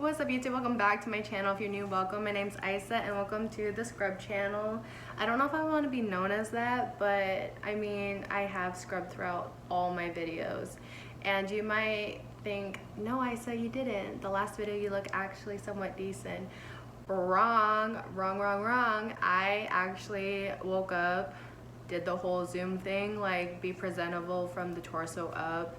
What's up YouTube? Welcome back to my channel. If you're new, welcome. My name's Isa and welcome to the scrub channel. I don't know if I want to be known as that, but I mean, I have scrubbed throughout all my videos. And you might think, no Isa, you didn't. The last video you look actually somewhat decent. Wrong. I actually woke up, did the whole Zoom thing, like be presentable from the torso up.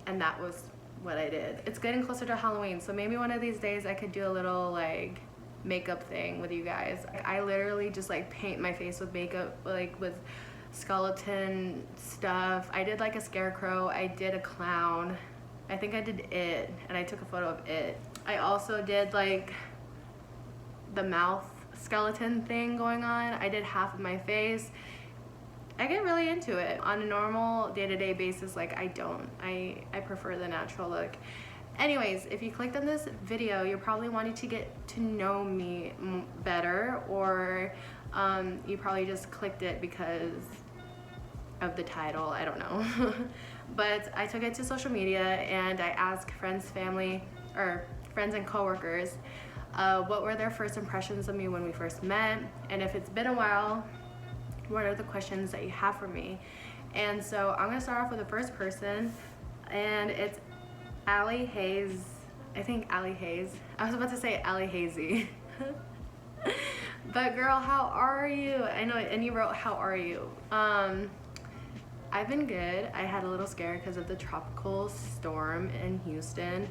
And that was what I did. It's getting closer to Halloween, so maybe one of these days I could do a little like makeup thing with you guys. I literally just like paint my face with makeup, like with skeleton stuff. I did like a scarecrow, I did a clown, I think I did it, and I took a photo of it. I also did like the mouth skeleton thing going on. I did half of my face. I get really into it. On a normal day-to-day basis, like I don't. I prefer the natural look. Anyways, if you clicked on this video, you're probably wanting to get to know me better, or you probably just clicked it because of the title, I don't know. But I took it to social media and I asked friends, family, or friends and coworkers what were their first impressions of me when we first met, and if it's been a while, what are the questions that you have for me? And so I'm gonna start off with the first person, and it's Allie Hayes. I think Allie Hayes. I was about to say Allie Hazy. But girl, how are you? I know, and you wrote, how are you? I've been good. I had a little scare because of the tropical storm in Houston.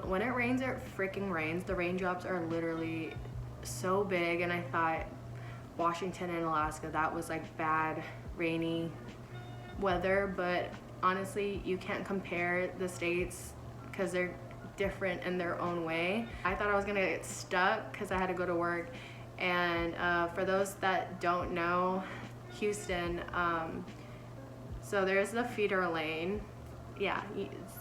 When it rains, it freaking rains. The raindrops are literally so big, and I thought Washington and Alaska, that was like bad rainy weather, but honestly you can't compare the states because they're different in their own way. I thought I was gonna get stuck because I had to go to work, and for those that don't know, Houston, so there's the feeder lane, yeah,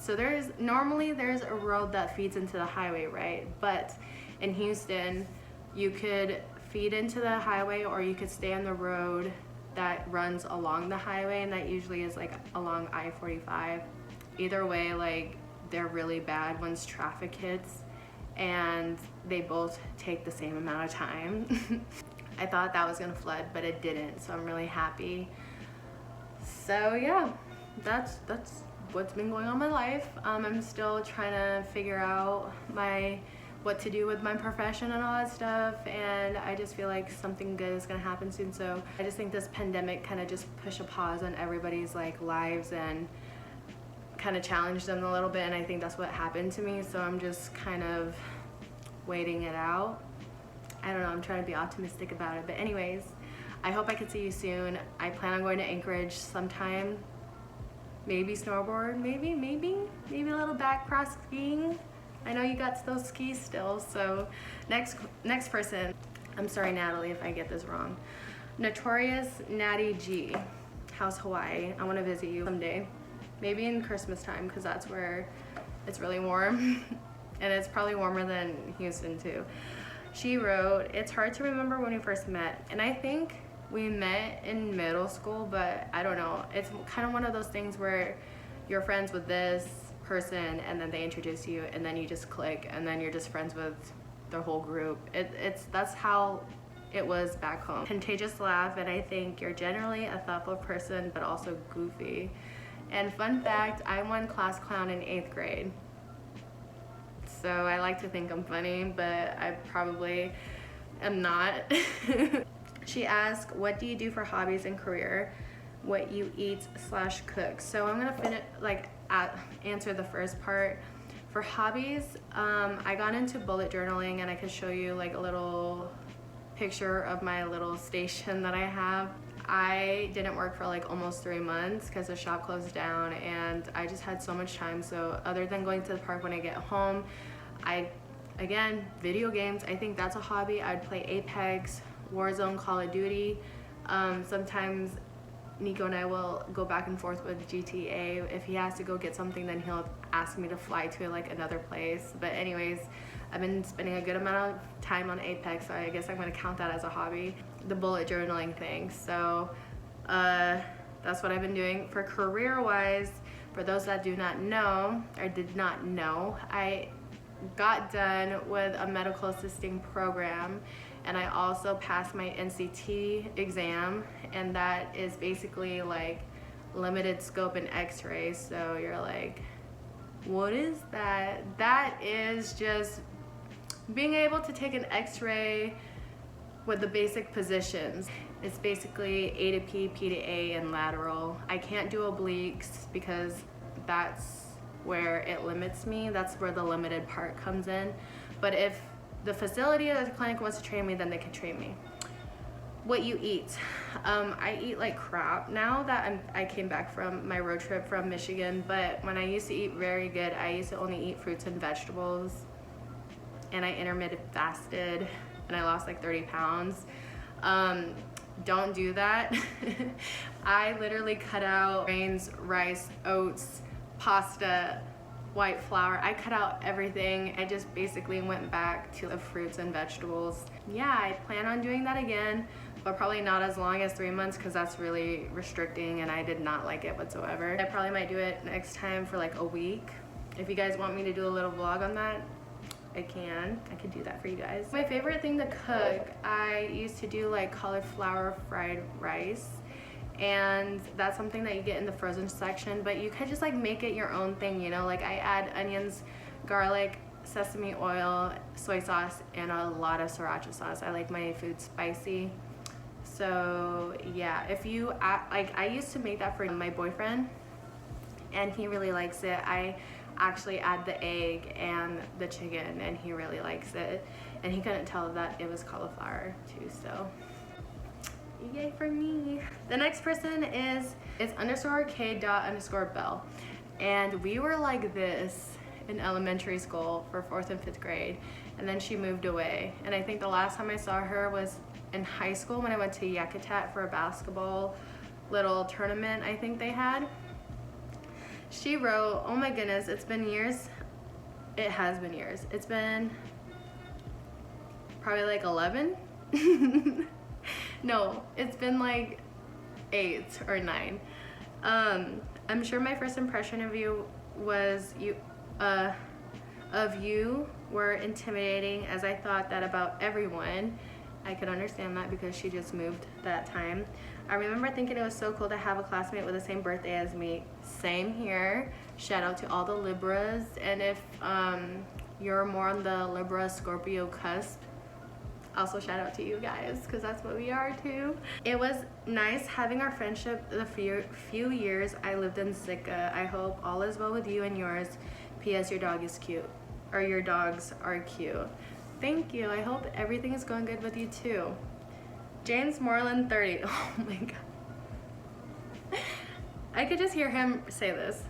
so normally there's a road that feeds into the highway, right? But in Houston you could feed into the highway, or you could stay on the road that runs along the highway, and that usually is like along I-45. Either way, like they're really bad once traffic hits, and they both take the same amount of time. I thought that was gonna flood, but it didn't, so I'm really happy. So yeah, that's what's been going on in my life. I'm still trying to figure out what to do with my profession and all that stuff, and I just feel like something good is gonna happen soon. So I just think this pandemic kind of just pushed a pause on everybody's like lives and kind of challenged them a little bit, and I think that's what happened to me. So I'm just kind of waiting it out. I don't know, I'm trying to be optimistic about it. But anyways, I hope I can see you soon. I plan on going to Anchorage sometime, maybe snowboard, maybe a little back cross skiing. I know you got those skis still. So next person, I'm sorry Natalie if I get this wrong. Notorious Natty G, how's Hawaii? I want to visit you someday, maybe in Christmas time, because that's where it's really warm. And it's probably warmer than Houston too. She wrote, it's hard to remember when we first met, and I think we met in middle school, but I don't know, it's kind of one of those things where you're friends with this person and then they introduce you and then you just click and then you're just friends with the whole group. That's how it was back home. Contagious laugh, and I think you're generally a thoughtful person but also goofy. And fun fact, I won class clown in 8th grade. So I like to think I'm funny, but I probably am not. She asked, what do you do for hobbies and career? What you eat / cook. So I'm gonna answer the first part. For hobbies, I got into bullet journaling, and I could show you like a little picture of my little station that I have. I didn't work for like almost 3 months because the shop closed down, and I just had so much time. So other than going to the park when I get home, again, video games, I think that's a hobby. I'd play Apex, Warzone, Call of Duty. Sometimes Nico and I will go back and forth with GTA. If he has to go get something, then he'll ask me to fly to like another place. But anyways, I've been spending a good amount of time on Apex, so I guess I'm gonna count that as a hobby. The bullet journaling thing. So that's what I've been doing. For career-wise, For those that do not know or did not know, I got done with a medical assisting program, and I also passed my NCT exam, and that is basically like limited scope and x-ray. So you're like, what is that? That is just being able to take an x-ray with the basic positions. It's basically A to P, P to A, and lateral. I can't do obliques because that's where it limits me. That's where the limited part comes in. But if the facility or the clinic wants to train me, then they can train me. What you eat. I eat like crap now that I came back from my road trip from Michigan, but when I used to eat very good, I used to only eat fruits and vegetables, and I intermittent fasted, and I lost like 30 pounds. Don't do that. I literally cut out grains, rice, oats, pasta, white flour. I cut out everything. I just basically went back to the fruits and vegetables. Yeah, I plan on doing that again, but probably not as long as 3 months because that's really restricting and I did not like it whatsoever. I probably might do it next time for like a week. If you guys want me to do a little vlog on that, I can do that for you guys. My favorite thing to cook, I used to do like cauliflower fried rice, and that's something that you get in the frozen section, but you could just like make it your own thing, you know? Like I add onions, garlic, sesame oil, soy sauce, and a lot of sriracha sauce. I like my food spicy. So yeah, if you like, I used to make that for my boyfriend and he really likes it. I actually add the egg and the chicken and he really likes it, and he couldn't tell that it was cauliflower too, so yay for me. The next person is _K._Bell, and we were like this in elementary school for 4th and 5th grade, and then she moved away, and I think the last time I saw her was in high school when I went to Yakutat for a basketball little tournament I think they had. She wrote, oh my goodness, it's been years. It has been years. It's been probably like 11. No, it's been like 8 or 9. I'm sure my first impression of you was you were intimidating, as I thought that about everyone. I could understand that because she just moved that time. I remember thinking it was so cool to have a classmate with the same birthday as me. Same here. Shout out to all the Libras. And if you're more on the Libra Scorpio cusp, also shout out to you guys, because that's what we are too. It was nice having our friendship the few years I lived in Sitka. I hope all is well with you and yours. P.S. Your dog is cute, or your dogs are cute. Thank you. I hope everything is going good with you too. James Moreland 30. Oh my god. I could just hear him say this.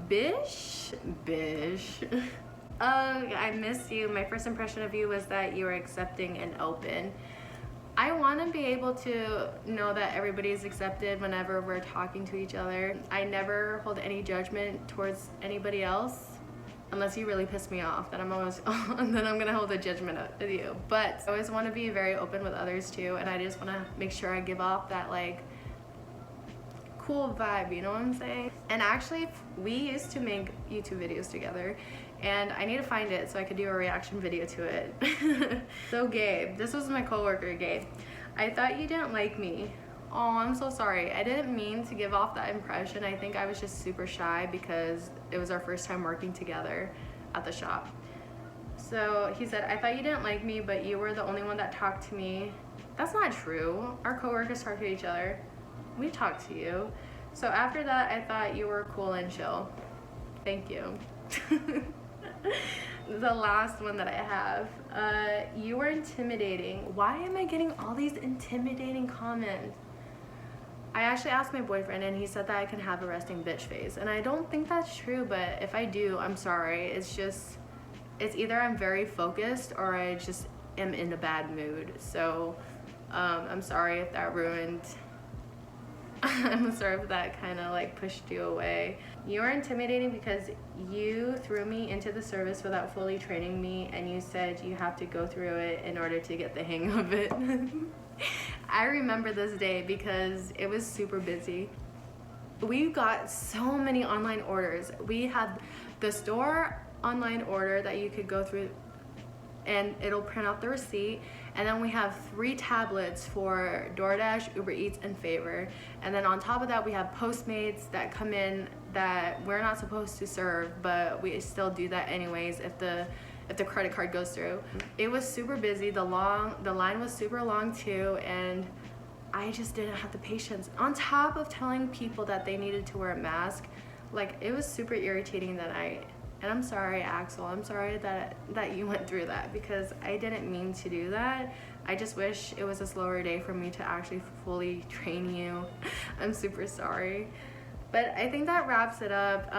Bish. I miss you. My first impression of you was that you were accepting and open. I want to be able to know that everybody's accepted whenever we're talking to each other. I never hold any judgment towards anybody else. Unless you really piss me off, then I'm gonna hold a judgment of you. But I always want to be very open with others too, and I just want to make sure I give off that like cool vibe, you know what I'm saying? And actually, we used to make YouTube videos together, and I need to find it so I could do a reaction video to it. So Gabe, this was my coworker Gabe. I thought you didn't like me. Oh, I'm so sorry. I didn't mean to give off that impression. I think I was just super shy because it was our first time working together at the shop. So he said, I thought you didn't like me, but you were the only one that talked to me. That's not true. Our coworkers talk to each other. We talk to you. So after that, I thought you were cool and chill. Thank you. The last one that I have, you were intimidating. Why am I getting all these intimidating comments? I actually asked my boyfriend and he said that I can have a resting bitch face, and I don't think that's true, but if I do, I'm sorry. It's either I'm very focused or I just am in a bad mood. So I'm sorry if that ruined I'm sorry if that kind of like pushed you away. You are intimidating because you threw me into the service without fully training me, and you said you have to go through it in order to get the hang of it. I remember this day because it was super busy. we got so many online orders. We had the store online order that you could go through and it'll print out the receipt, and then we have 3 tablets for DoorDash, Uber Eats, and Favor, and then on top of that we have Postmates that come in that we're not supposed to serve, but we still do that anyways if the credit card goes through. It was super busy. The line was super long too, and I just didn't have the patience. On top of telling people that they needed to wear a mask, like, it was super irritating that night. And I'm sorry, Axel. I'm sorry that you went through that, because I didn't mean to do that. I just wish it was a slower day for me to actually fully train you. I'm super sorry. But I think that wraps it up.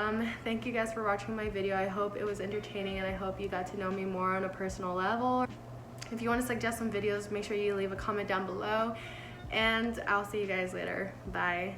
Thank you guys for watching my video. I hope it was entertaining, and I hope you got to know me more on a personal level. If you want to suggest some videos, make sure you leave a comment down below. And I'll see you guys later. Bye.